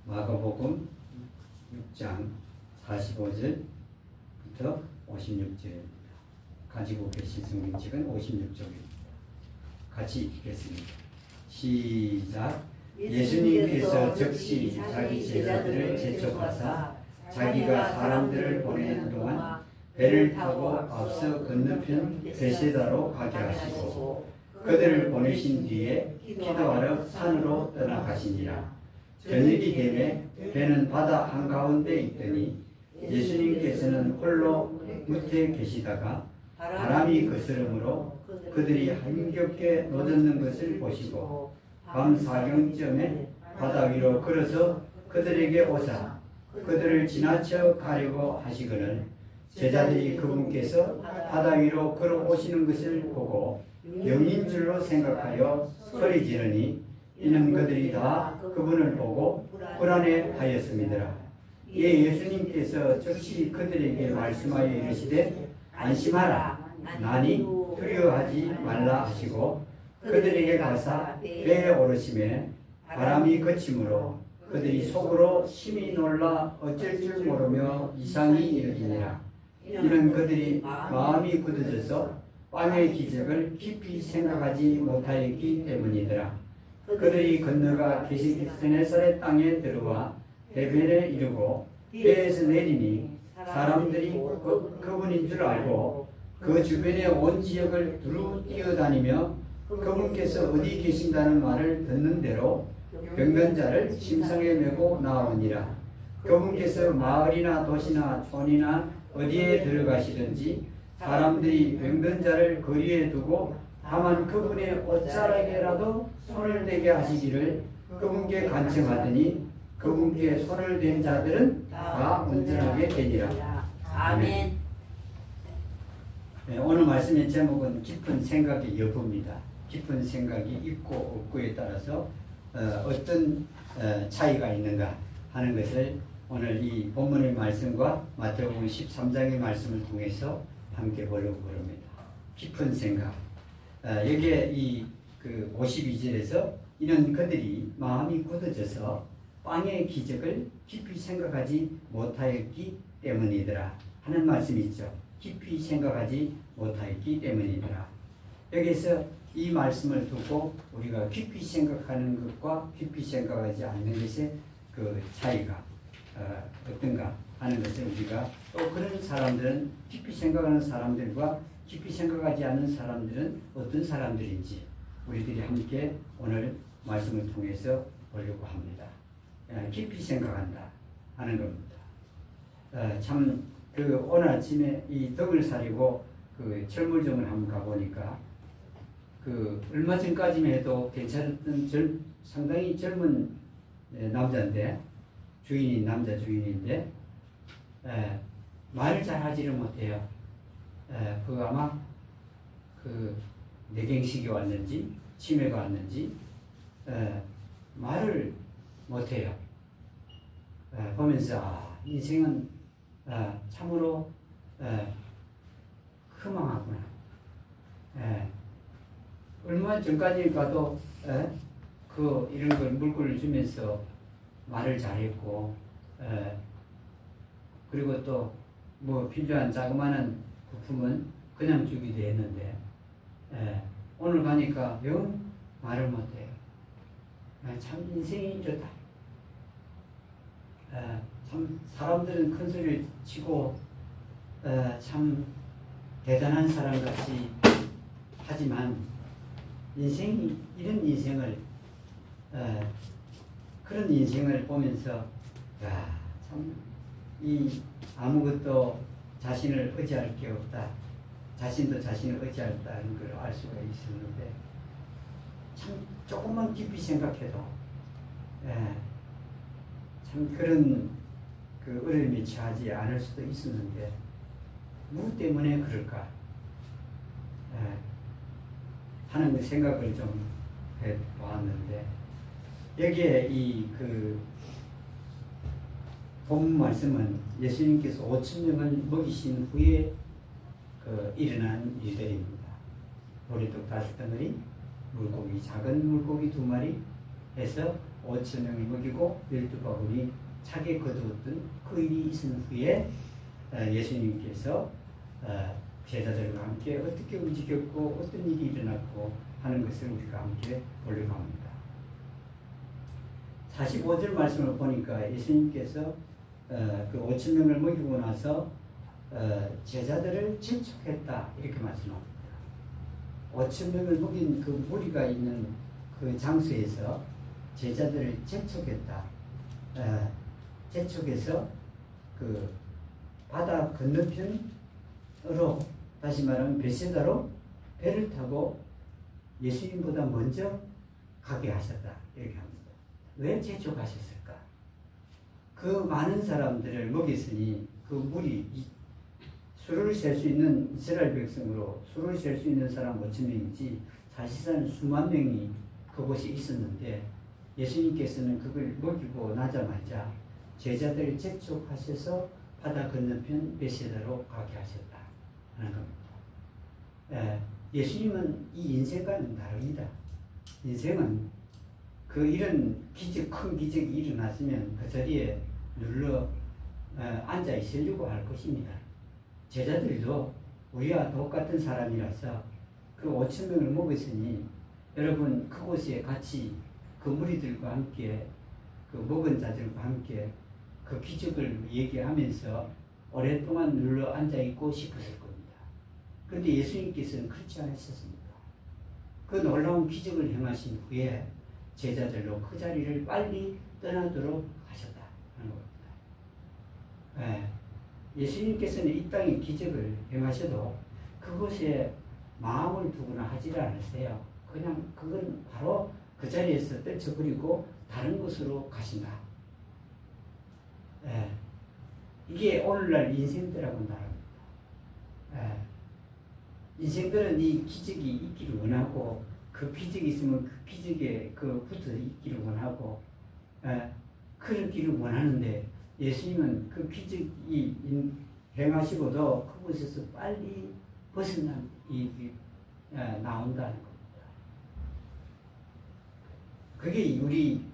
마가복음 6장 45절부터 56절입니다. 가지고 계신 성경책은 56쪽입니다. 같이 읽겠습니다. 시작. 예수님께서 즉시 자기 제자들을 재촉하사 자기가 사람들을 보내는 동안 배를 타고 앞서 건너편 베세다로 가게 하시고 그들을 보내신 뒤에 기도하러 산으로 떠나가시니라. 저녁이 되매 배는 바다 한가운데 있더니 예수님께서는 홀로 뭇에 계시다가 바람이 거스름으로 그들이 힘겹게 노젓는 것을 보시고 밤 사경쯤에 바다 위로 걸어서 그들에게 오사 그들을 지나쳐 가려고 하시거늘 제자들이 그분께서 바다 위로 걸어오시는 것을 보고 영인 줄로 생각하여 소리 지르니 이는 그들이 다 그분을 보고 불안해하였음이더라. 이에 예수님께서 즉시 그들에게 말씀하여 이르시되 안심하라 나니 두려워하지 말라 하시고 그들에게 가사 배에 오르시매 바람이 그치므로 그들이 속으로 심히 놀라 어쩔 줄 모르며 이상이 일어지니라. 이는 그들이 마음이 굳어져서 빵의 기적을 깊이 생각하지 못하였기 때문이더라. 그들이 건너가 게네사렛 땅에 들어와 대변에 이르고 배에서 내리니 사람들이 그분인 줄 알고 그 주변의 온 지역을 두루 뛰어다니며 그분께서 어디 계신다는 말을 듣는 대로 병든 자를 심상에 메고 나오니라. 그분께서 마을이나 도시나 촌이나 어디에 들어가시든지 사람들이 병든 자를 거리에 두고 다만 그분의 옷자락에라도 손을 대게 하시기를 그분께 간청하더니 그분께 손을 댄 자들은 다 온전하게 되니라. 아멘. 네, 오늘 말씀의 제목은 깊은 생각의 여부입니다. 깊은 생각이 있고 없고에 따라서 어떤 차이가 있는가 하는 것을 오늘 이 본문의 말씀과 마태복음 13장의 말씀을 통해서 함께 보려고 합니다. 깊은 생각. 여기에 이 52절에서 이는 그들이 마음이 굳어져서 빵의 기적을 깊이 생각하지 못하였기 때문이더라 하는 말씀이 있죠. 깊이 생각하지 못하였기 때문이더라. 여기서 이 말씀을 두고 우리가 깊이 생각하는 것과 깊이 생각하지 않는 것의 그 차이가 어떤가 하는 것을 우리가 또 그런 사람들은 깊이 생각하는 사람들과 깊이 생각하지 않는 사람들은 어떤 사람들인지 우리들이 함께 오늘 말씀을 통해서 보려고 합니다. 깊이 생각한다 하는 겁니다. 참 오늘 아침에 이 덕을 사리고 철물점을 한번 가보니까 얼마 전까지만 해도 괜찮았던 상당히 젊은 남자인데 주인인 남자 주인인데 말을 잘 하지를 못해요. 아마 뇌경색이 왔는지 치매가 왔는지 말을 못해요. 보면서 인생은 참으로 허망하구나. 얼마 전까지 가도 이런 걸 물건을 주면서 말을 잘했고 그리고 또 뭐 필요한 자그마한 부품은 그냥 주기도 했는데 오늘 가니까 영 말을 못해요. 참 인생이 이렇다. 참 사람들은 큰 소리를 치고 참 대단한 사람같이 하지만 인생이 이런 인생을 그런 인생을 보면서 참 이 아무것도 자신을 의지할 게 없다. 자신도 자신을 의지한다는 걸 알 수가 있었는데 참 조금만 깊이 생각해도 참 그런 어려움에 처하지 않을 수도 있었는데 무엇 때문에 그럴까 하는 생각을 좀 해보았는데 여기에 본문 말씀은 예수님께서 5,000명을 먹이신 후에 일어난 일들입니다. 보리떡 5덩어리, 물고기 작은 물고기 2마리 해서 5천 명을 먹이고 12바구니 차게 거두었던 그 일이 있은 후에 예수님께서 제자들과 함께 어떻게 움직였고 어떤 일이 일어났고 하는 것을 우리가 함께 보려고 합니다. 45절 말씀을 보니까 예수님께서 그 5천 명을 먹이고 나서 제자들을 재촉했다 이렇게 말씀합니다. 5천 명을 먹인 그 무리가 있는 그 장소에서 제자들을 재촉했다. 재촉해서 그 바다 건너편으로 다시 말하면 베세다로 배를 타고 예수님보다 먼저 가게 하셨다 이렇게 합니다. 왜 재촉하셨을까? 그 많은 사람들을 먹였으니 그 무리 수를 셀 수 있는 이스라엘 백성으로 수를 셀 수 있는 사람 5천 명이지 사실상 수만 명이 그곳에 있었는데 예수님께서는 그걸 먹이고 나자마자 제자들을 재촉하셔서 바다 건너편 베세다로 가게 하셨다 하는 겁니다. 예수님은 이 인생과는 다릅니다. 인생은 그 이런 큰 기적이 일어났으면 그 자리에 눌러 앉아 있으려고 할 것입니다. 제자들도 우리와 똑같은 사람이라서 그 5천 명을 먹었으니 여러분 그곳에 같이 그 무리들과 함께 그 먹은 자들과 함께 그 기적을 얘기하면서 오랫동안 눌러 앉아 있고 싶었을 겁니다. 그런데 예수님께서는 그렇지 않으셨습니다. 그 놀라운 기적을 행하신 후에 제자들로 그 자리를 빨리 떠나도록 하셨다 하는 겁니다. 예수님께서는 이 땅에 기적을 행하셔도 그곳에 마음을 두거나 하지를 않으세요. 그냥 그건 바로 그 자리에서 떨쳐버리고 다른 곳으로 가신다. 이게 오늘날 인생들하고는 다릅니다. 인생들은 이 기적이 있기를 원하고 그 기적이 있으면 그 기적에 붙어 있기를 원하고 그러기를 원하는데 예수님은 그 기적이 행하시고도 그곳에서 빨리 나온다는 겁니다. 그게 우리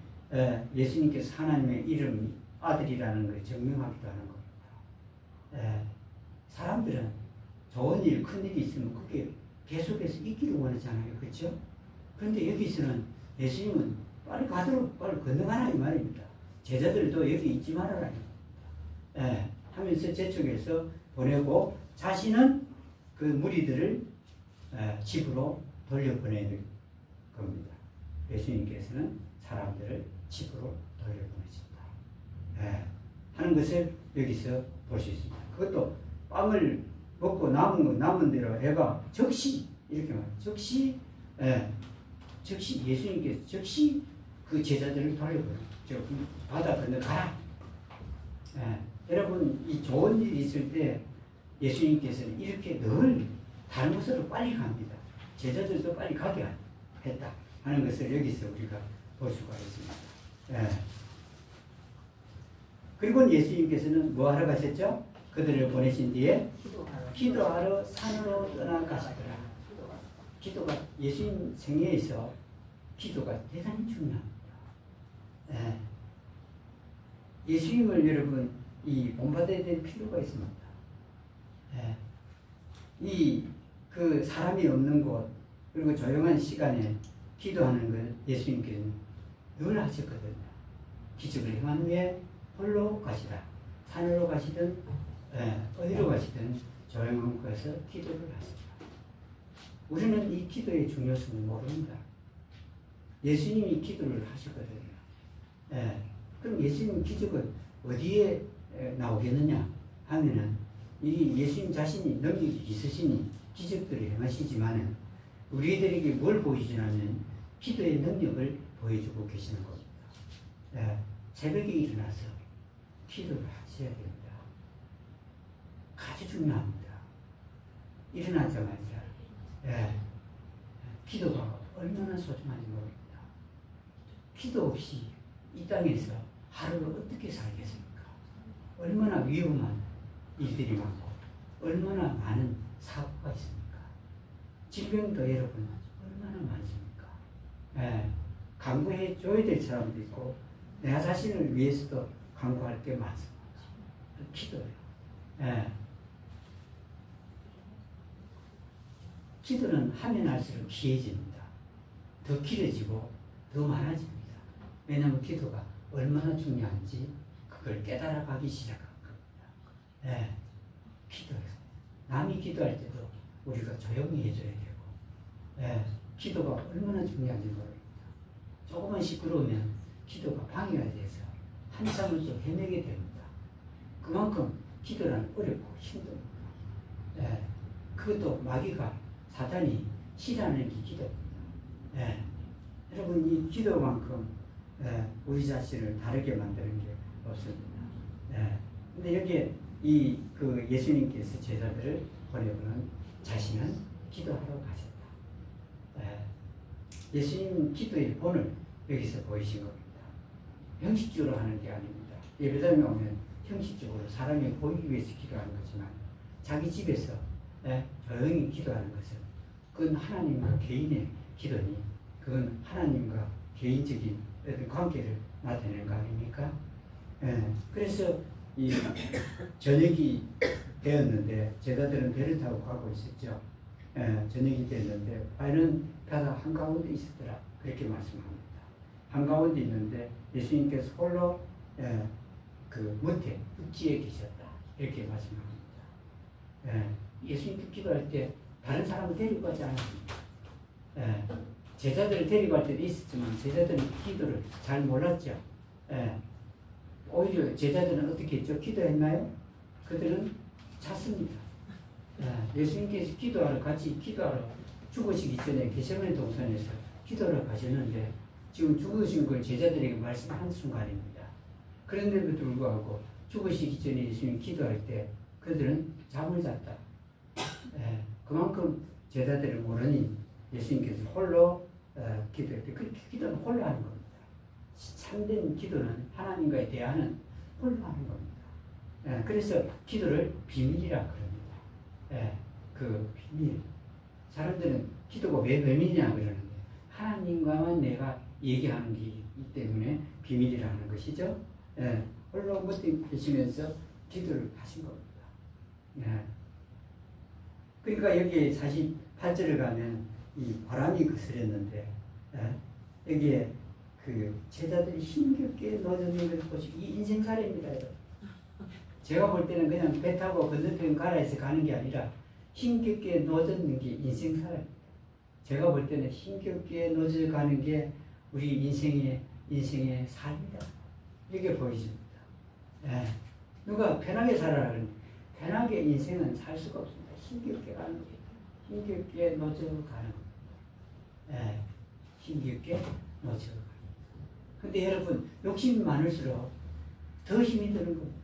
예수님께서 하나님의 이름 아들이라는 걸 증명하기도 하는 겁니다. 사람들은 좋은 일, 큰 일이 있으면 그게 계속해서 있기를 원하잖아요. 그렇죠? 그런데 여기서는 예수님은 빨리 가도록 빨리 건너가라 이 말입니다. 제자들도 여기 있지 말아라 하면서 재촉해서 보내고 자신은 그 무리들을 집으로 돌려보내는 겁니다. 예수님께서는 사람들을 집으로 돌려보내신다 하는 것을 여기서 볼 수 있습니다. 그것도 빵을 먹고 남은 대로 해가 즉시 이렇게 말해요. 즉시 예수님께서 즉시 그 제자들을 돌려보내요. 바다 건너 가라. 여러분 이 좋은 일이 있을 때 예수님께서는 이렇게 늘 다른 곳으로 빨리 갑니다. 제자들도 빨리 가게 했다 하는 것을 여기서 우리가 볼 수가 있습니다. 그리고 예수님께서는 뭐 하러 가셨죠? 그들을 보내신 뒤에 기도하러 산으로 떠나가시더라. 기도가 예수님 생애에서 기도가 대단히 중요합니다. 예수님을 여러분 본받아야 될 필요가 있습니다. 그 사람이 없는 곳 그리고 조용한 시간에 기도하는 걸 예수님께서는 늘 하셨거든요. 기적을 행한 후에 홀로 가시라. 산으로 가시든 어디로 가시든 조용한 곳에서 기도를 하시라. 우리는 이 기도의 중요성을 모릅니다. 예수님이 기도를 하셨거든요. 그럼 예수님 기적은 어디에 나오겠느냐 하면은 이 예수님 자신이 능력이 있으시니 기적들을 행하시지만은 우리들에게 뭘 보여주냐면 기도의 능력을 보여주고 계시는 겁니다. 새벽에 일어나서 기도를 하셔야 됩니다. 아주 중요합니다. 일어나자마자 기도가 얼마나 소중한지 모릅니다. 기도 없이 이 땅에서 하루를 어떻게 살겠습니까? 얼마나 위험한 일들이 많고 얼마나 많은 사고가 있습니까? 질병도 여러분 얼마나 많습니까? 강구해 줘야 될 사람도 있고 내 자신을 위해서도 강구할 게 많습니다. 기도예요. 예. 기도는 하면 할수록 귀해집니다. 더 길어지고 더 많아집니다. 왜냐하면 기도가 얼마나 중요한지 그걸 깨달아가기 시작한 겁니다. 예. 기도예요. 남이 기도할 때도 우리가 조용히 해줘야 되고, 예. 기도가 얼마나 중요한지 모릅니다. 조금만 시끄러우면 기도가 방해가 돼서 한참을 또 헤매게 됩니다. 그만큼 기도는 어렵고 힘듭니다. 예. 그것도 마귀가 사단이 싫어하는 게 기도입니다. 예. 여러분 이 기도만큼 우리 자신을 다르게 만드는 게 없습니다. 예. 근데 여기에 그 예수님께서 제자들을 보내보는 자신은 기도하러 가셨다. 예. 예수님 기도의 본을 여기서 보이신 겁니다. 형식적으로 하는 게 아닙니다. 예배당에 오면 형식적으로 사람이 보이기 위해서 기도하는 거지만 자기 집에서 조용히 기도하는 것은 그건 하나님과 개인의 기도니 그건 하나님과 개인적인 어떤 관계를 나타내는 거 아닙니까? 그래서 이 저녁이 되었는데 제자들은 배를 타고 가고 있었죠. 저녁이 되었는데 바위는 바다 한가운데 있었더라. 그렇게 말씀합니다. 한가운데 있는데 예수님께서 홀로 그 못에 육지에 계셨다. 이렇게 말씀합니다. 예수님께 기도할 때 다른 사람을 데리고 가지 않았습니다. 제자들을 데리고 갈 때도 있었지만 제자들은 기도를 잘 몰랐죠. 오히려 제자들은 어떻게 했죠? 기도했나요? 그들은 잤습니다. 예수님께서 같이 기도하러 죽으시기 전에 겟세마네 동산에서 기도하러 가셨는데 지금 죽으신 걸 제자들에게 말씀한 순간입니다. 그런데도 불구하고 죽으시기 전에 예수님 기도할 때 그들은 잠을 잤다. 그만큼 제자들을 모르니 예수님께서 홀로 기도할 때 그 기도는 홀로 하는 겁니다. 참된 기도는 하나님과의 대화는 홀로 하는 겁니다. 그래서 기도를 비밀이라 그럽니다. 그 비밀. 사람들은 기도가 왜 비밀이냐 그러는데 하나님과만 내가 얘기하는 게 있기 때문에 비밀이라는 것이죠. 홀로 못해 계시면서 기도를 하신 겁니다. 그러니까 여기 48절을 가면 이 바람이 거스렸는데 여기에 그 제자들이 힘겹게 넣어졌는 걸 보시고 이 인생살이입니다. 제가 볼 때는 그냥 배 타고 건너편 가라에서 가는 게 아니라 힘겹게 넣어졌는 게 인생살입니다. 제가 볼 때는 힘겹게 넣어져 가는 게 우리 인생의 삶이다. 이게 보이십니다. 누가 편하게 살아라 그러면 편하게 인생은 살 수가 없습니다. 힘겹게 가는 게 힘겹게 넣어져 가는 겁니다. 힘겹게 넣어져 가는 겁니다. 근데 여러분 욕심이 많을수록 더 힘이 드는 겁니다.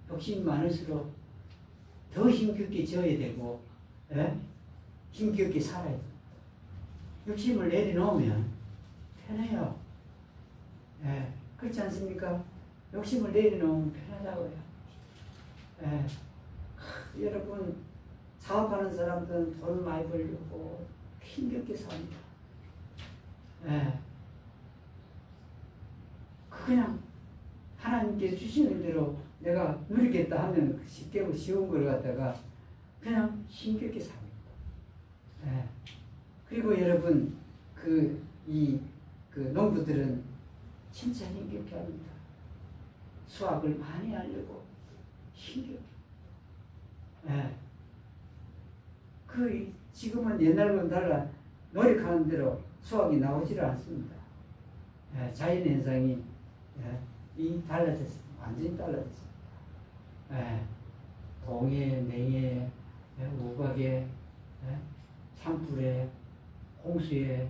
욕심이 많을수록 더 힘겹게 지어야 되고 힘겹게 살아야 됩니다. 욕심을 내려놓으면 편해요. 그렇지 않습니까? 욕심을 내려놓으면 편하다고요. 여러분 사업하는 사람들은 돈을 많이 벌려고 힘겹게 삽니다. 그냥 하나님께 주시는 대로 내가 누리겠다 하면 쉽게 쉬운 걸 갖다가 그냥 힘겹게 삽니다. 그리고 여러분 그 농부들은 진짜 힘겹게 합니다. 수확을 많이 하려고 힘겹게. 지금은 옛날과 달라 노력하는 대로 수확이 나오지를 않습니다. 자연 현상이 달라졌습니다. 완전히 달라졌습니다. 동해, 냉해, 우박에, 산불에, 홍수에,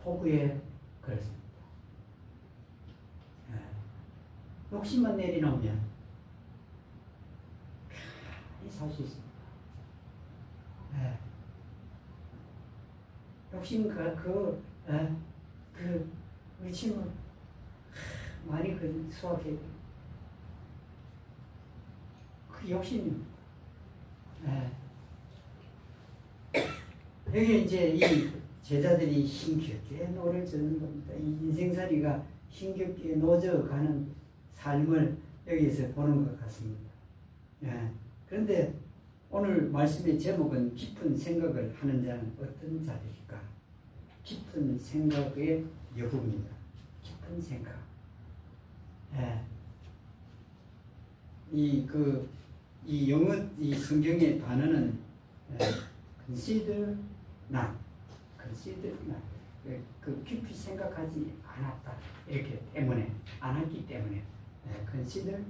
폭우에 그렇습니다. 욕심만 내려놓으면 편히 살 수 있습니다. 욕심 우리 친구 많이 수확해. 그 욕심입니다. 여기 이제 제자들이 힘겹게 노를 젓는 겁니다. 이 인생살이가 힘겹게 노져가는 삶을 여기서 보는 것 같습니다. 예. 그런데 오늘 말씀의 제목은 깊은 생각을 하는 자는 어떤 자들일까? 깊은 생각의 여부입니다. 깊은 생각. 예. 이 영어, 이 성경의 단어는 consider not, consider not. 그 깊이 생각하지 않았다. 이렇게 때문에, 안 했기 때문에, consider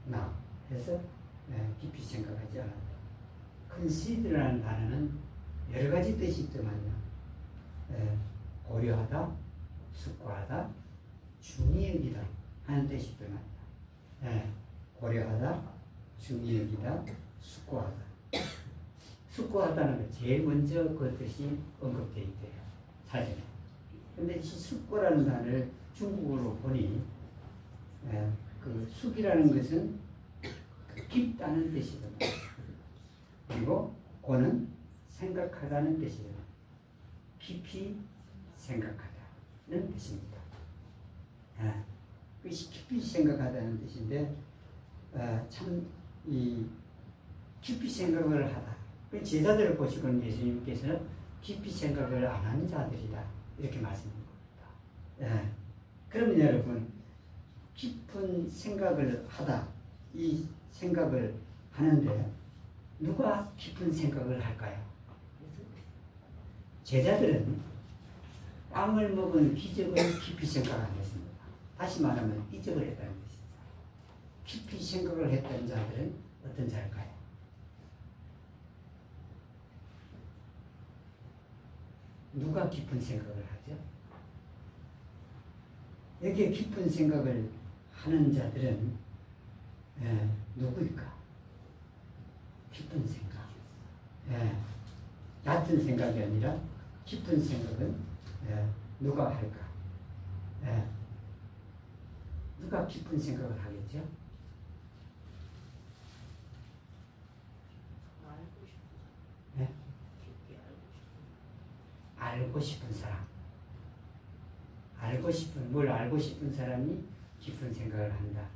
not 해서 깊이 생각하지 않았다. consider라는 단어는 여러 가지 뜻이 있더만요. 고려하다, 숙고하다, 중히 여기다 하는 뜻이 있더만요. 고려하다, 중히 여기다, 숙고하다. 숙고하다는 게 제일 먼저 그 뜻이 언급되어 있대요. 사전에. 근데 이 숙고라는 단어를 중국어로 보니 그 숙이라는 것은 깊다는 뜻이거든요. 그리고 고는 생각하다는 뜻이거든요. 깊이 생각하다는 뜻입니다. 깊이 생각하다는 뜻인데 참 이 깊이 생각을 하다. 제자들을 보시고는 예수님께서 깊이 생각을 안 하는 자들이다 이렇게 말씀하는 겁니다. 그러면 여러분 깊은 생각을 하다 이 생각을 하는데 누가 깊은 생각을 할까요? 제자들은 빵을 먹은 기적을 깊이 생각 안 했습니다. 다시 말하면 이적을 했다는 것이죠. 깊이 생각을 했던 자들은 어떤 자일까요? 누가 깊은 생각을 하죠? 여기에 깊은 생각을 하는 자들은 누구일까? 깊은 생각. 얕은 생각이 아니라 깊은 생각은 누가 할까? 누가 깊은 생각을 하겠죠? 알고 싶은 사람. 뭘 알고 싶은 사람이 깊은 생각을 한다.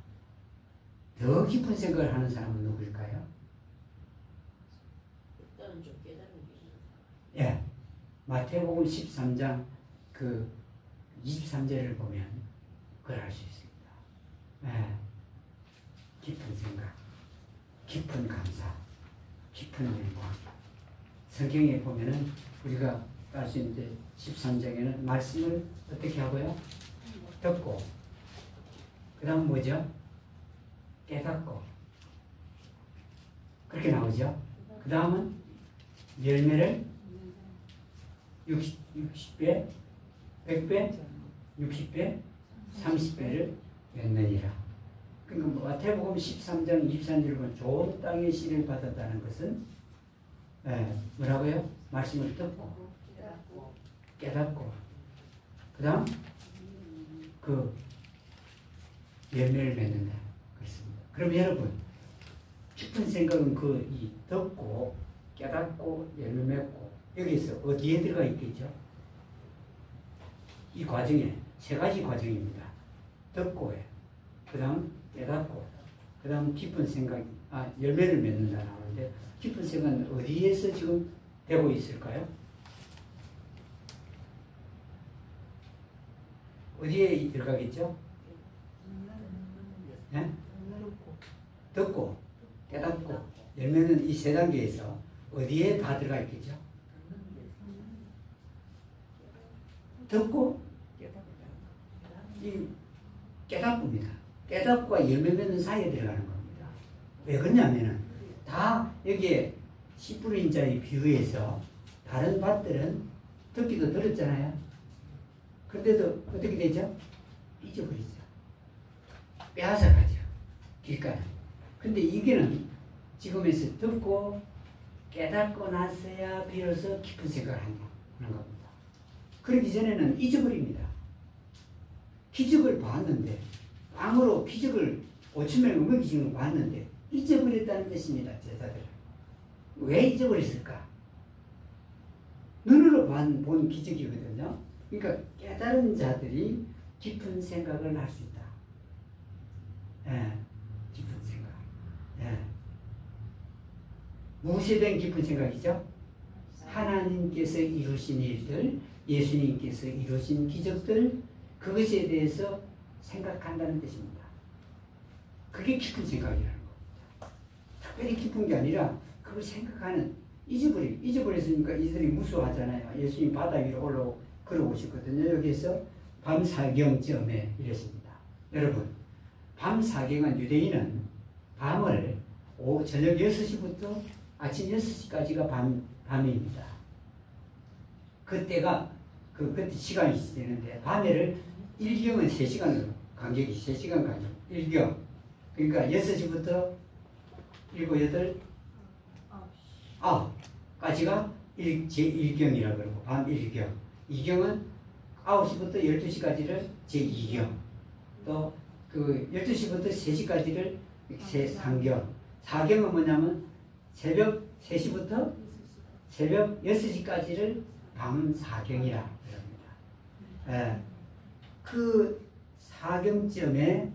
더 깊은 생각을 하는 사람은 누구일까요? 일단은 좀 깨달은 게 있어요. 마태복음 13장 그 23절을 보면 그걸 알 수 있습니다. 깊은 생각, 깊은 감사, 깊은 영광. 성경에 보면은 우리가 알 수 있는데 13장에는 말씀을 어떻게 하고요? 듣고 그 다음 뭐죠? 깨닫고 그렇게 나오죠? 그 다음은 열매를 60배, 100배, 60배, 30배를 맺느니라. 그러니까 마태복음 13장 23절을 보면 좋은 땅의 씨를 받았다는 것은 뭐라고요? 말씀을 듣고 깨닫고 그 다음 그 열매를 맺는다. 그렇습니다. 그럼 여러분 깊은 생각은 이 듣고 깨닫고 열매 맺고 여기서 어디에 들어가 있겠죠? 이 과정에 세 가지 과정입니다. 듣고에 그 다음 깨닫고 그 다음 깊은 생각 열매를 맺는다 나오는데 깊은 생각은 어디에서 지금 되고 있을까요? 어디에 들어가겠죠? 듣고 깨닫고 열매는 이 세 단계에서 어디에 다 들어가 있겠죠? 듣고 이 깨닫고입니다. 깨닫고와 열매 맺는 사이에 들어가는 겁니다. 왜 그러냐면은 다 여기에 씨 뿌린 자의 비유에서 다른 밭들은 듣기도 들었잖아요. 그런데도 어떻게 되죠? 잊어버리죠. 빼앗아가죠. 길가는. 근데 이게는 지금에서 듣고 깨닫고 나서야 비로소 깊은 생각을 하는 겁니다. 그러기 전에는 잊어버립니다. 기적을 봤는데 빵으로 기적을 5,000명을 먹이시는 걸 봤는데 잊어버렸다는 뜻입니다. 제자들은. 왜 잊어버렸을까? 눈으로 본 기적이거든요. 그러니까 깨달은 자들이 깊은 생각을 할 수 있다. 예, 깊은 생각. 예. 무엇에 대한 깊은 생각이죠? 하나님께서 이루신 일들, 예수님께서 이루신 기적들, 그것에 대해서 생각한다는 뜻입니다. 그게 깊은 생각이라는 겁니다. 특별히 깊은 게 아니라 그걸 생각하는, 잊어버렸으니까 이들이 무수하잖아요. 예수님 바다 위로 올라오고 걸어오셨거든요. 여기서 밤 사경쯤에 이랬습니다. 여러분, 밤 사경은 유대인은 밤을 저녁 6시부터 아침 6시까지가 밤입니다. 그때가 그때 시간이 되는데 밤에를 1경은 3시간으로 간격이 3시간 간격 1경. 그러니까 6시부터 7, 8, 9까지가 제1경이라고 그러고 밤 1경. 2경은 9시부터 12시까지를 제2경. 또 그 12시부터 3시까지를 제3경. 4경은 뭐냐면 새벽 3시부터 새벽 6시까지를 밤 4경이라 그럽니다. 예, 그 4경쯤에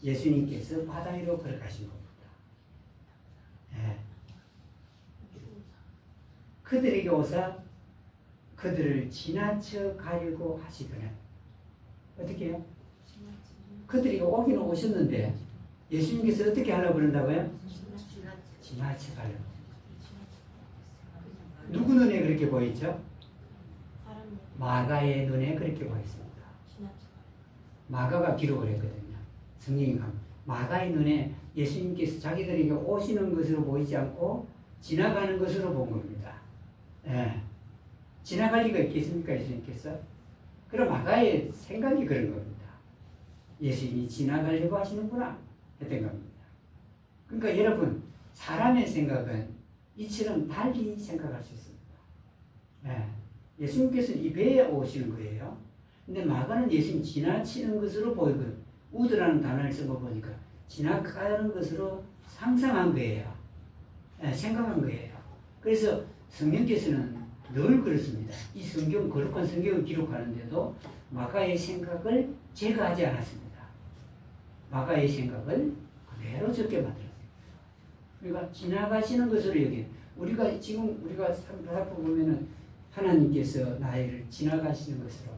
예수님께서 바다 위로 걸어가신 겁니다. 예. 그들에게 오사 그들을 지나쳐 가려고 하시더니 어떻게 해요? 그들이 오기는 오셨는데 예수님께서 어떻게 하려고 그런다고요? 지나쳐 가려고. 누구 눈에 그렇게 보이죠? 마가의 눈에 그렇게 보였습니다. 마가가 기록을 했거든요. 성경이 마가의 눈에 예수님께서 자기들에게 오시는 것으로 보이지 않고 지나가는 것으로 본 겁니다. 예. 지나갈 리가 있겠습니까? 예수님께서? 그럼 마가의 생각이 그런 겁니다. 예수님이 지나가려고 하시는구나 했던 겁니다. 그러니까 여러분, 사람의 생각은 이처럼 달리 생각할 수 있습니다. 예. 예수님께서는 이 배에 오시는 거예요. 근데 마가는 예수님 지나치는 것으로 보이고 우드라는 단어를 쓴 거 보니까 지나가는 것으로 상상한 거예요. 예, 생각한 거예요. 그래서 성령께서는 늘 그렇습니다. 이 성경, 거룩한 성경을 기록하는데도 마가의 생각을 제거하지 않았습니다. 마가의 생각을 그대로 적게 만들었어요. 그러니까 지나가시는 것으로 여기 우리가 지금 우리가 살펴보면은 하나님께서 나를 지나가시는 것으로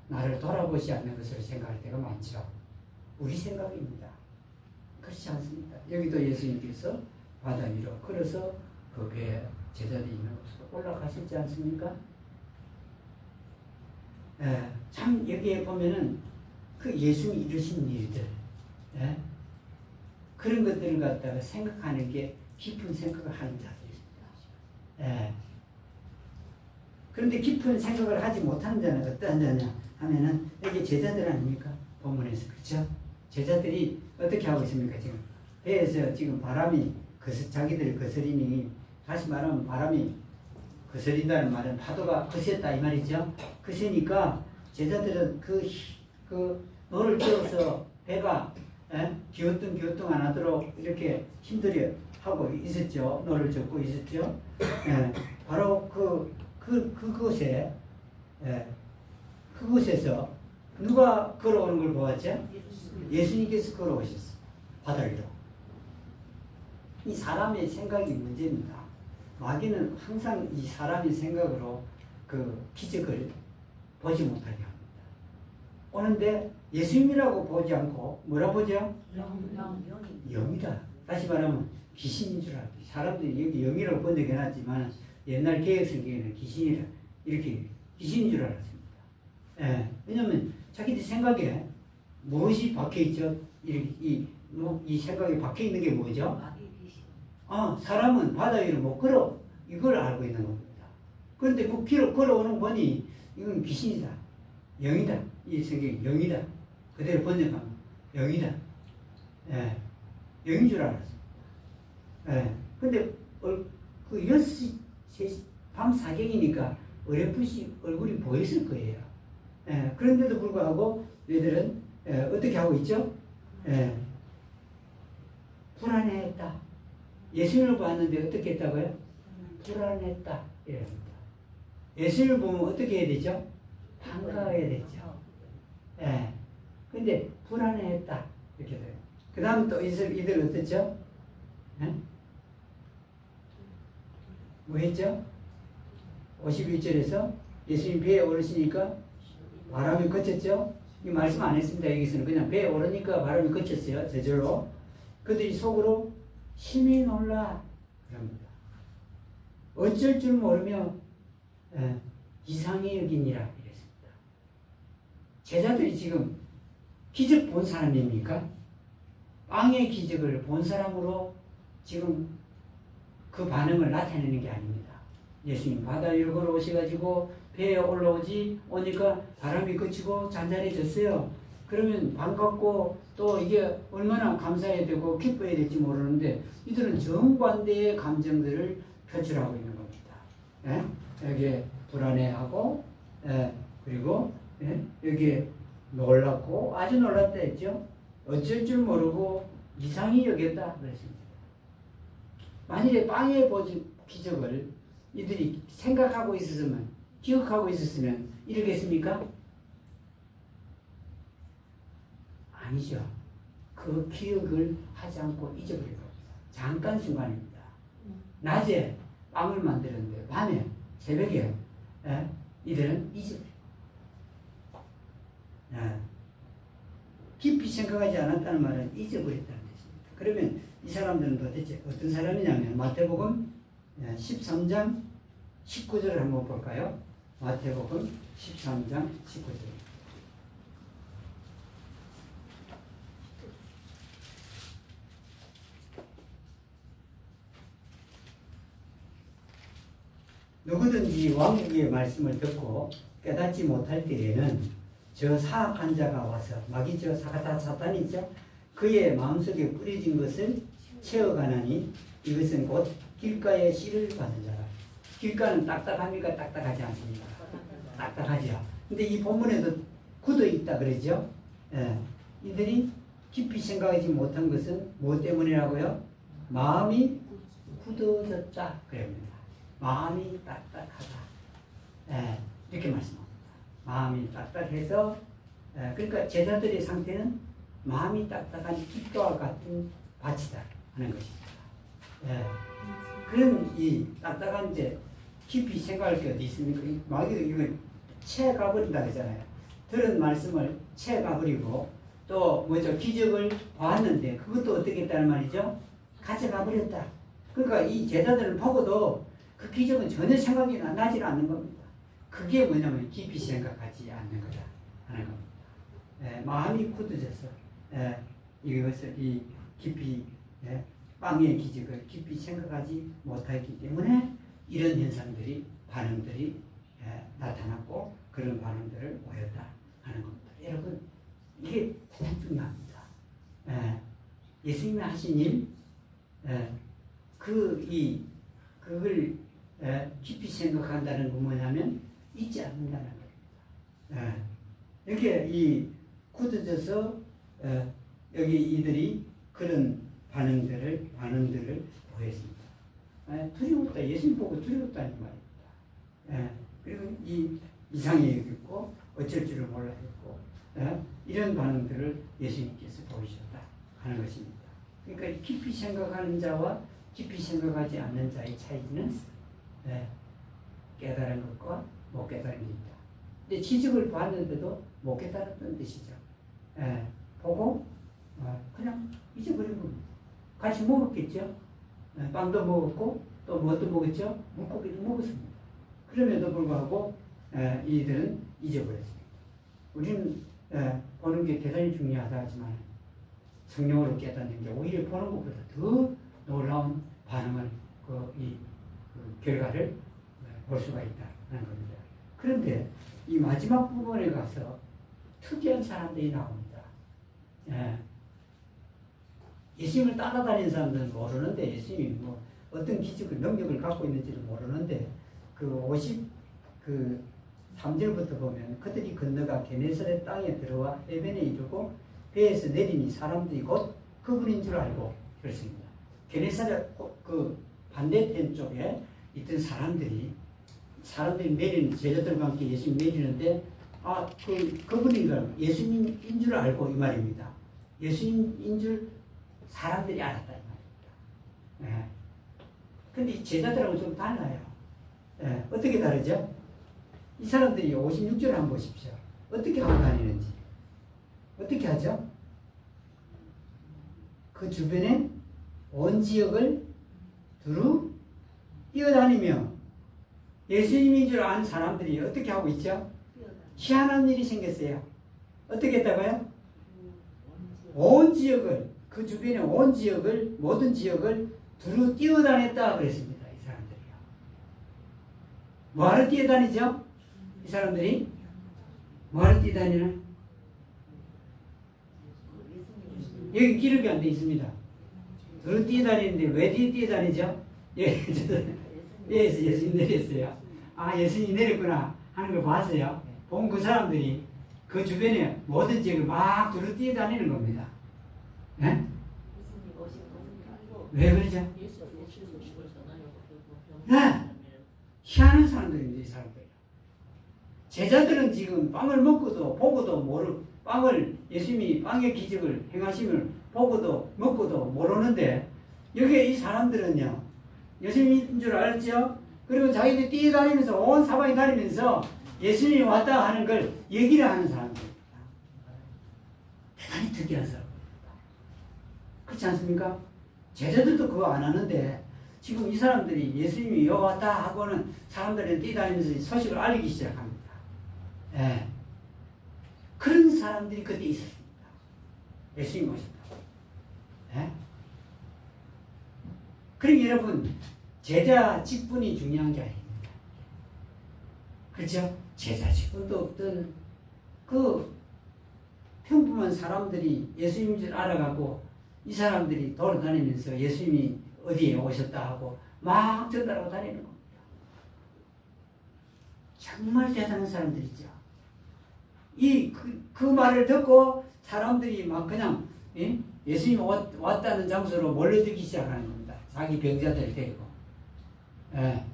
나를 돌아보지 않는 것으로 생각할 때가 많죠. 우리 생각입니다. 그렇지 않습니다. 여기도 예수님께서 바다 위로 걸어서 그 배에 제자들이 있는 곳으로 올라가셨지 않습니까? 예, 참 여기에 보면은 그 예수님이 이루신 일들, 예? 그런 것들을 갖다가 생각하는 게 깊은 생각을 하는 자들입니다. 예. 그런데 깊은 생각을 하지 못하는 자는 어떤 자냐 하면은 여기 제자들 아닙니까? 본문에서. 그렇죠? 제자들이 어떻게 하고 있습니까? 지금 배에서 지금 바람이 자기들이 거스리니, 다시 말하면 바람이 거스린다는 말은 파도가 거셌다 이 말이죠. 거세니까 제자들은 그 노를 띄워서 배가 기우뚱 안 하도록 이렇게 힘들게 하고 있었죠. 노를 젓고 있었죠. 바로 그곳에 그곳에서 누가 걸어오는 걸 보았죠? 예수님께서 걸어오셨어요. 바다 위로. 이 사람의 생각이 문제입니다. 마귀는 항상 이 사람의 생각으로 그 기적을 보지 못하게 합니다. 오는데 예수님이라고 보지 않고 뭐라 보죠? 영이다. 다시 말하면 귀신인 줄 알고, 사람들이 여기 영이라고 번역해놨지만 옛날 개혁성경에는 귀신이라 이렇게 귀신인 줄 알았습니다. 예, 왜냐하면 자기들 생각에 무엇이 박혀있죠? 이 생각에 박혀있는 게 뭐죠? 사람은 바다 위로 못 걸어. 이걸 알고 있는 겁니다. 그런데 그 길을 걸어오는 분이 이건 귀신이다. 영이다. 이 성경이 영이다. 그대로 번역하면 영이다. 예, 영인 줄 알았습니다. 예, 근데 그 6시, 밤 사경이니까 어렴풋이 얼굴이 보였을 거예요. 예, 그런데도 불구하고 얘들은 어떻게 하고 있죠? 불안해했다. 예수님을 봤는데 어떻게 했다고요? 불안했다. 이랍니다. 예수님을 보면 어떻게 해야 되죠? 반가워야 되죠. 예. 근데 불안해했다. 이렇게 돼요. 그 다음 또 이들 어땠죠? 예? 뭐 했죠? 51절에서 예수님 배에 오르시니까 바람이 그쳤죠? 이 말씀 안 했습니다. 여기서는 그냥 배에 오르니까 바람이 그쳤어요. 저절로. 그들이 속으로 심히 놀라 그럽니다. 어쩔 줄 모르며 이상히 여기니라 이랬습니다. 제자들이 지금 기적 본 사람입니까? 빵의 기적을 본 사람으로 지금 그 반응을 나타내는 게 아닙니다. 예수님 바다 위로 걸어오셔가지고 배에 오니까 바람이 그치고 잔잔해졌어요. 그러면 반갑고 또 이게 얼마나 감사해야 되고 기뻐야 될지 모르는데 이들은 정반대의 감정들을 표출하고 있는 겁니다. 예? 여기에 불안해하고 그리고 여기에 놀랐고 아주 놀랐다 했죠. 어쩔 줄 모르고 이상히 여겼다 그랬습니다. 만일에 빵의 기적을 이들이 생각하고 있었으면 기억하고 있었으면 이러겠습니까? 아니죠. 그 기억을 하지 않고 잊어버린 겁니다. 잠깐 순간입니다. 낮에 빵을 만들었는데 밤에 새벽에 이들은 잊어버린 겁니다. 깊이 생각하지 않았다는 말은 잊어버렸다는 뜻입니다. 그러면 이 사람들은 도대체 어떤 사람이냐면 마태복음 13장 19절을 한번 볼까요? 마태복음 13장 19절. 누구든지 왕국의 말씀을 듣고 깨닫지 못할 때에는 저 사악한 자가 와서 마귀죠. 사탄이죠. 그의 마음속에 뿌려진 것을 채워가나니 이것은 곧 길가에 씨를 받은 자라. 길가는 딱딱합니까? 딱딱하지 않습니까? 딱딱하죠. 근데 이 본문에도 굳어 있다 그러죠. 이들이 깊이 생각하지 못한 것은 무엇 때문이라고요? 마음이 굳어졌다 그럽니다. 마음이 딱딱하다. 이렇게 말씀합니다. 마음이 딱딱해서 그러니까 제자들의 상태는 마음이 딱딱한 깃과 같은 밭이다 하는 것입니다. 그런 이 딱딱한 이제 깊이 생각할 게 어디 있습니까? 마귀가 이거 채 가버린다 그러잖아요. 들은 말씀을 채 가버리고 또 뭐죠? 기적을 봤는데 그것도 어떻게 했다는 말이죠? 가져가 버렸다. 그러니까 이 제자들을 보고도 그 기적은 전혀 생각이 나지 않는 겁니다. 그게 뭐냐면 깊이 생각하지 않는 거다 하는 겁니다. 마음이 굳어져서 이것을 이 깊이 빵의 기적을 깊이 생각하지 못했기 때문에 이런 현상들이 반응들이 나타났고 그런 반응들을 보였다 하는 겁니다. 여러분 이게 대단히 중요합니다. 예수님이 하신 일 그걸 깊이 생각한다는 건 뭐냐면 잊지 않는다는 겁니다. 이렇게 이 굳어져서 여기 이들이 그런 반응들을 보였습니다. 두려웠다. 예수님 보고 두려웠다는 말입니다. 그리고 이 이상히 여겼고 어쩔 줄을 몰라 했고 이런 반응들을 예수님께서 보이셨다 하는 것입니다. 그러니까 깊이 생각하는 자와 깊이 생각하지 않는 자의 차이는 깨달은 것과 못 깨달은 게 있다. 근데 기적을 봤는데도 못 깨달았던 뜻이죠. 보고 그냥 잊어버린 겁니다. 같이 먹었겠죠. 빵도 먹었고 또 무엇도 먹었죠. 물고기도 먹었습니다. 그럼에도 불구하고 이들은 잊어버렸습니다. 우리는 보는 게 대단히 중요하다 하지만 성령으로 깨닫는 게 오히려 보는 것보다 더 놀라운 반응을 그 결과를 볼 수가 있다는 겁니다. 그런데 이 마지막 부분에 가서 특이한 사람들이 나옵니다. 예수님을 따라다니는 사람들은 모르는데 예수님이 뭐 어떤 기적을 능력을 갖고 있는지를 모르는데 그 53절부터 보면 그들이 건너가 게네사렛 땅에 들어와 해변에 이르고 배에서 내리니 사람들이 곧 그분인 줄 알고 그렇습니다. 게네사렛 그 반대편 쪽에 있던 사람들이 사람들이 매리는 제자들과 함께 예수님 매리는데 그분인가 예수님인 줄 알고 이 말입니다. 예수님인 줄 사람들이 알았다 이 말입니다. 예. 근데 이 제자들하고 좀 달라요. 예. 어떻게 다르죠? 이 사람들이 56절을 한번 보십시오. 어떻게 하고 다니는지. 어떻게 하죠? 그 주변에 온 지역을 두루 뛰어다니며 예수님인 줄 아는 사람들이 어떻게 하고 있죠? 희한한 일이 생겼어요. 어떻게 했다고요? 온 지역을, 그 주변에 온 지역을, 모든 지역을 두루 뛰어다녔다 그랬습니다. 이 사람들이요. 뭐하러 뛰어다니죠? 이 사람들이 뭐하러 뛰어다니나? 여기 기록이 안 돼 있습니다. 두루 뛰어다니는데 왜 뛰어다니죠? 예수님 내렸어요. 예수님 내렸구나 하는 걸 봤어요. 본 그 사람들이 그 주변에 모든 지역을 막 두루 뛰어다니는 겁니다. 네? 왜 그러죠? 네. 희한한 사람들입니다. 이 사람들. 제자들은 지금 빵을 먹고도 보고도 빵을 예수님이 빵의 기적을 행하심을 보고도 먹고도 모르는데 여기에 이 사람들은요 예수님인 줄 알았죠? 그리고 자기들이 뛰어다니면서 온 사방에 다니면서 예수님이 왔다 하는 걸 얘기를 하는 사람들입니다. 대단히 특이한 사람입니다. 그렇지 않습니까? 제자들도 그거 안 하는데 지금 이 사람들이 예수님이 여기 왔다 하고는 사람들이 뛰어다니면서 소식을 알리기 시작합니다. 예. 그런 사람들이 그때 있었습니다. 예수님 오셨다고. 예? 그러니 여러분 제자 직분이 중요한 게 아닙니다. 그렇죠? 제자 직분도 없던 그 평범한 사람들이 예수님인 줄 알아가고 이 사람들이 돌아다니면서 예수님이 어디에 오셨다 하고 막 전달하고 다니는 겁니다. 정말 대단한 사람들이죠. 그 말을 듣고 사람들이 막 그냥 예수님 왔다는 장소로 몰려들기 시작하는 겁니다. 자기 병자들을 데리고. 예.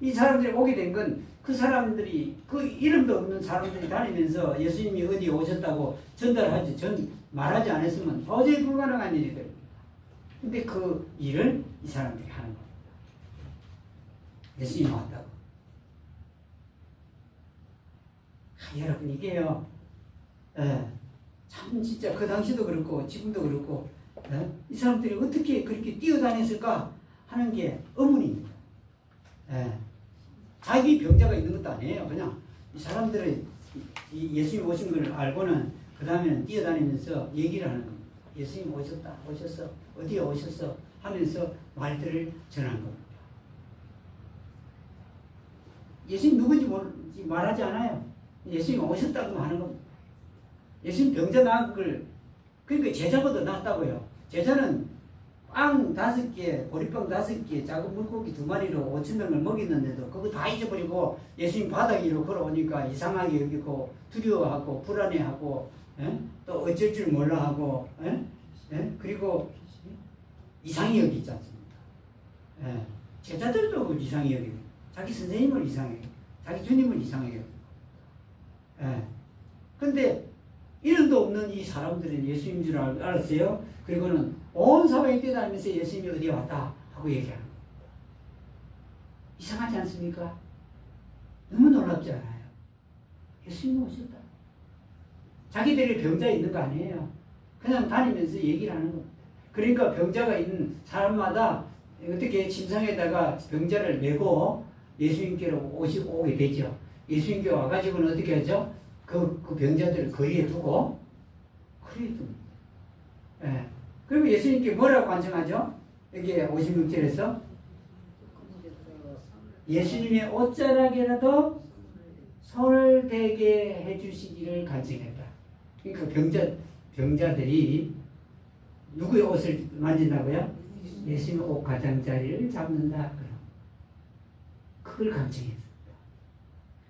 이 사람들이 오게 된 건 그 사람들이 그 이름도 없는 사람들이 다니면서 예수님이 어디에 오셨다고 전달하지 말하지 않았으면 도저히 불가능한 일이 됩니다. 근데 그 일을 이 사람들이 하는 겁니다. 예수님이 왔다고. 여러분 이게요. 참 진짜 그 당시도 그렇고 지금도 그렇고 이 사람들이 어떻게 그렇게 뛰어다녔을까 하는 게 의문입니다. 자기 병자가 있는 것도 아니에요. 그냥 이 사람들은 예수님 오신 걸 알고는 그 다음에는 뛰어다니면서 얘기를 하는 겁니다. 예수님 오셨어, 어디에 오셨어 하면서 말들을 전하는 겁니다. 예수님 누군지 말하지 않아요. 예수님 오셨다고 하는 겁니다. 예수님 병자 나은 걸 그러니까 제자보다 낫다고요. 제자는 빵 5개, 보리빵 5개, 작은 물고기 2마리로 5,000명을 먹였는데도 그거 다 잊어버리고 예수님 바닥 위로 걸어오니까 이상하게 여기고 두려워하고 불안해하고 또 어쩔 줄 몰라하고 그리고 이상히 여기지 않습니까? 제자들도 이상히 여기고 자기 선생님을 이상해요. 자기 주님을 이상해요. 근데 이름도 없는 이 사람들은 예수님인 줄 알았어요. 그리고는 온 사방에 뛰어다니면서 예수님이 어디에 왔다 하고 얘기하는 겁니다. 이상하지 않습니까? 너무 놀랍지 않아요? 예수님이 오셨다. 자기들이 병자 있는 거 아니에요. 그냥 다니면서 얘기를 하는 겁니다. 그러니까 병자가 있는 사람마다 어떻게 침상에다가 병자를 메고 예수님께로 오게 되죠. 예수님께 와가지고는 어떻게 하죠? 그 병자들을 거리에 두고 거리에 둡니다. 그리고 예수님께 뭐라고 간청하죠? 여기 56절에서 예수님의 옷자락에라도 손을 대게 해주시기를 간청했다. 그러니까 병자들이 누구의 옷을 만진다고요? 예수님의 옷 가장자리를 잡는다. 그걸 간청했습니다.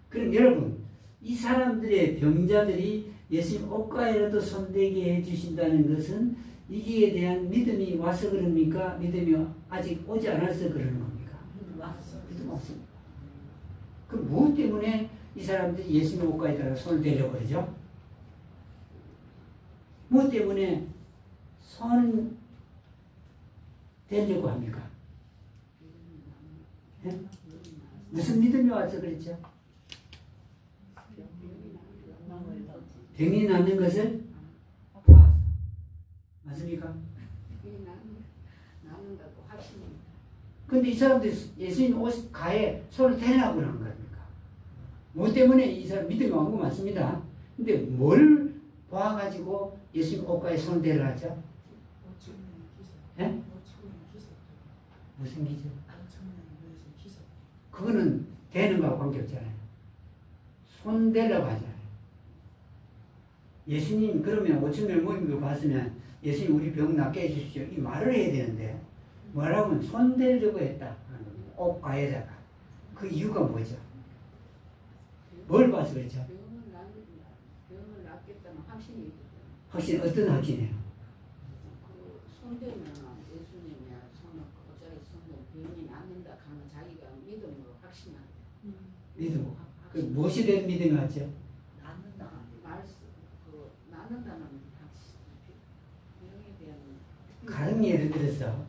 그럼 여러분 이 사람들의 병자들이 예수님 옷가에라도 손대게 해주신다는 것은 이기에 대한 믿음이 와서 그럽니까? 믿음이 아직 오지 않아서 그러는 겁니까? 믿음 왔습니다. 그 무엇 때문에 이 사람들이 예수님 옷가에다가 손을 대려고 그러죠? 무엇 때문에 손 대려고 합니까? 네? 무슨 믿음이 와서 그랬죠? 병이 낫는 것을 보아서. 맞습니까? 나눈다고 확신입니다. 근데 이 사람들이 예수님 옷 가에 손을 대라고 그러는 겁니까? 뭐 때문에 이 사람 믿음이 온 거 맞습니다. 근데 뭘 봐가지고 예수님 옷가에 손을 대라 하죠? 예? 무슨 기적? 그거는 대는 거하고 관계없잖아요. 손 대려고 하잖아요. 예수님 그러면 5,000명 모인 거 봤으면 예수님 우리 병 낫게 해주십시오. 이 말을 해야 되는데 뭐라고 하면 손 대려고 했다. 옷가에다가. 그 이유가 뭐죠? 뭘 봐서 그렇죠? 병을 낫겠다는 확신이 있기 때문에. 확신, 어떤 확신이에요? 그 손대면 예수님이야 손을 갑자기 손을 병이 낫는다 하는 자기가 믿음으로 확신한다. 믿음. 그 무엇이 된 믿음이 왔죠? 낫는다. 말씀 그 낫는다는 확신. 병에 대한. 가령 예를 들어서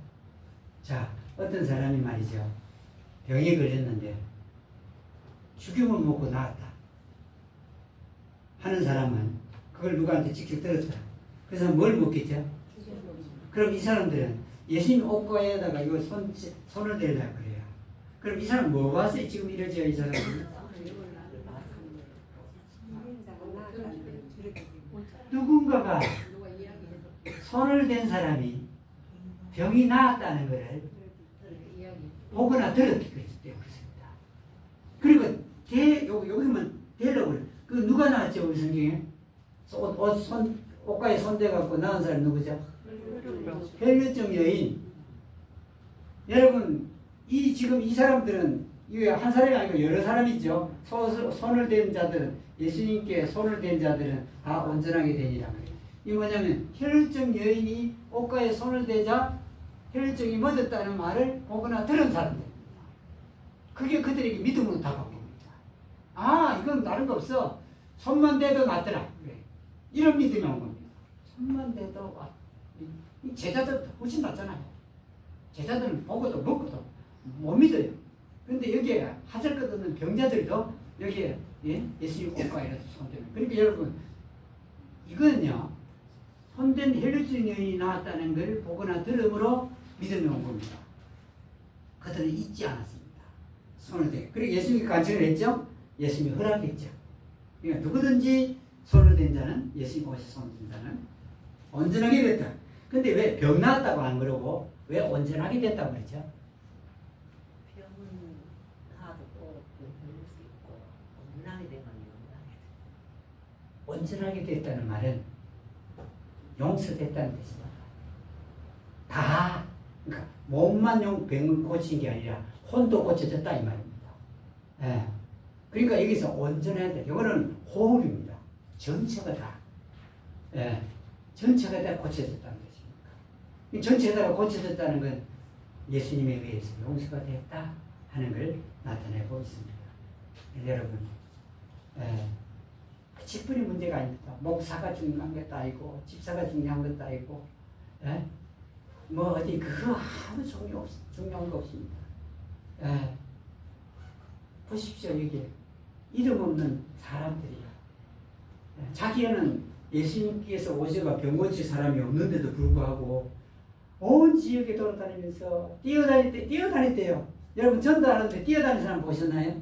자 어떤 사람이 말이죠. 병에 걸렸는데 죽임을 먹고 나았다 하는 사람은 그걸 누구한테 직접 들었다. 그래서 뭘 먹겠죠? 그럼 이 사람들은 예수님 옷가에다가 이거 손을 대려고 그래요. 그럼 이 사람 뭐 봤어요? 지금 이러죠 이 사람은? 누군가가 손을 댄 사람이 병이 나았다는 것을 보거나 들었기 때문입니다. 그리고 여기만 대려고 그래. 그 누가 나왔죠 우리 성경에? 옷가에 손대갖고 나은 사람 누구죠? 혈류증 여인. 여러분 지금 이 사람들은 이게 한 사람이 아니고 여러 사람이죠. 손을 댄 자들은 예수님께 손을 댄 자들은 다 온전하게 되니라 그래요. 이 뭐냐면 혈류증 여인이 옷가에 손을 대자 혈류증이 멎었다는 말을 보거나 들은 사람들입니다. 그게 그들에게 믿음으로 다가온 겁니다. 아 이건 다른 거 없어. 손만 대도 낫더라. 그래. 이런 믿음이 온 겁니다. 손만 대도 제자들 훨씬 낫잖아요. 제자들은 보고도 먹고도 못 믿어요. 근데 여기에 하잘 것 없는 병자들도 여기에 예수님 옷가에 손대는. 그러니까 여러분 이거는요 손댄 혈류증 여인이 나왔다는 걸 보거나 들음으로 믿음이 온 겁니다. 그들은 잊지 않았습니다. 손을 대. 그리고 예수님이 간청을 했죠. 예수님이 허락했죠. 그러니까 누구든지 손을 댄 자는 예수님 옷에 손을 댄 자는 온전하게 됐다. 근데 왜 병 나았다고 안 그러고 왜 온전하게 됐다고 그랬죠? 병은 나도 걸릴 수 있고 온전하게 되면 온전하게 됐다는 말은 용서됐다는 뜻입니다. 다 그러니까 몸만 병을 고친 게 아니라 혼도 고쳐졌다 이 말입니다. 예. 그러니까 여기서 온전해야 돼. 이거는 호흡입니다. 전체가 다. 예. 전체가 다 고쳐졌다는 것입니다. 이 전체가 다 고쳐졌다는 건 예수님에 의해서 용서가 됐다 하는 걸 나타내고 있습니다. 여러분, 직분이 문제가 아닙니다. 목사가 중요한 것도 아니고 집사가 중요한 것도 아니고 뭐 어디 그거 아무 중요한 거 없습니다. 보십시오. 여기 이름 없는 사람들이야. 자기는 예수님께서 오셔가 병 고칠 사람이 없는데도 불구하고 온 지역에 돌아다니면서 뛰어다녔대요. 여러분 전도하는데 뛰어다니는 사람 보셨나요?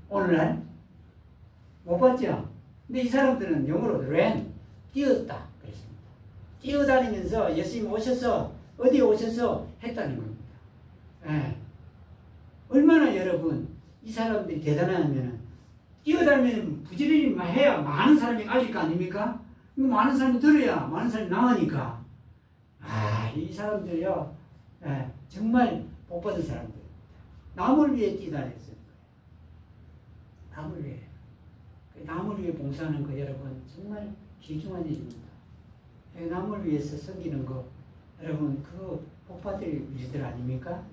오늘날? 못 봤죠? 근데 이 사람들은 영어로 ran, 뛰었다 그랬습니다. 뛰어다니면서 예수님 오셔서 어디 오셔서 했다는 겁니다. 얼마나 여러분 이 사람들이 대단하면 뛰어다니면 부지런히 해야 많은 사람이 알릴 거 아닙니까? 많은 사람이 들어야 많은 사람이 나가니까 이 사람들요 정말 복받은 사람들. 남을 위해 뛰다녔어요. 남을 위해. 남을 위해 봉사하는 거 여러분 정말 귀중한 일입니다. 남을 위해서 섬기는 거 여러분 그거 복받을 일들 아닙니까?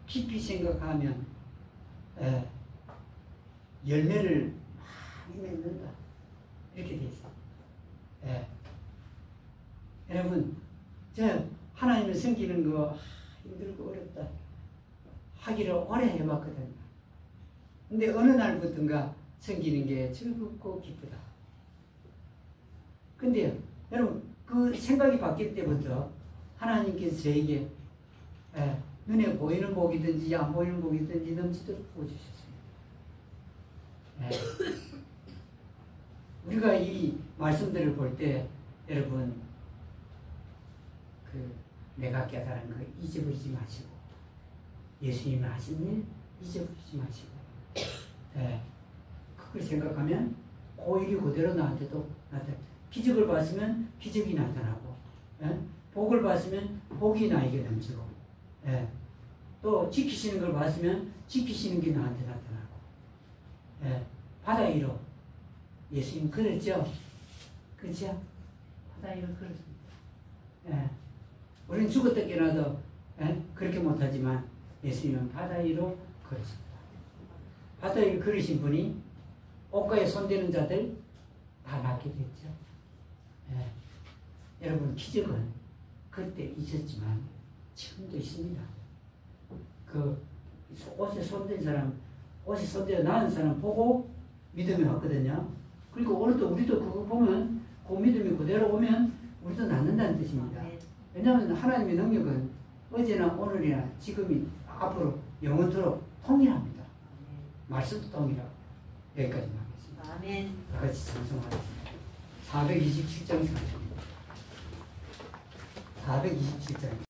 깊이 생각하면 열매를 많이 맺는다. 이렇게 돼 있어요. 예. 여러분, 저 하나님을 섬기는 거 힘들고 어렵다. 하기를 오래 해봤거든요. 근데 어느 날부터인가 섬기는 게 즐겁고 기쁘다. 근데요, 여러분, 그 생각이 바뀔 때부터 하나님께서 저에게 눈에 보이는 복이든지 안 보이는 복이든지 넘치도록 부어주셨습니다. 우리가 이 말씀들을 볼 때 여러분 내가 깨달은 거 잊어버리지 마시고 예수님이 하신 일 잊어버리지 마시고 그걸 생각하면 그 일이 그대로 나한테도 나타나. 기적을 봤으면 기적이 나타나고 복을 봤으면 복이 나에게 넘치고 또 지키시는 걸 봤으면 지키시는 게 나한테 나타나고 바다 위로 예수님 그랬죠? 그렇죠? 바다 위로 그랬습니다. 우리는 죽었다 깨어나도 그렇게 못하지만 예수님은 바다 위로 걸으십니다. 바다 위로 걸으신 분이 옷가에 손대는 자들 다 낫게 됐죠. 여러분 기적은 그때 있었지만 지금도 있습니다. 그 옷에 손댄 사람, 옷에 손대어 나은 사람 보고 믿음이 왔거든요. 그리고 오늘도 우리도 그거 보면 그 믿음이 그대로 오면 우리도 낫는다는 뜻입니다. 왜냐하면 하나님의 능력은 어제나 오늘이나 지금이 앞으로 영원토록 통일합니다. 말씀도 통일하고 여기까지 하겠습니다. 아멘. 같이 찬송하겠습니다. 427장 찬송입니다. 427장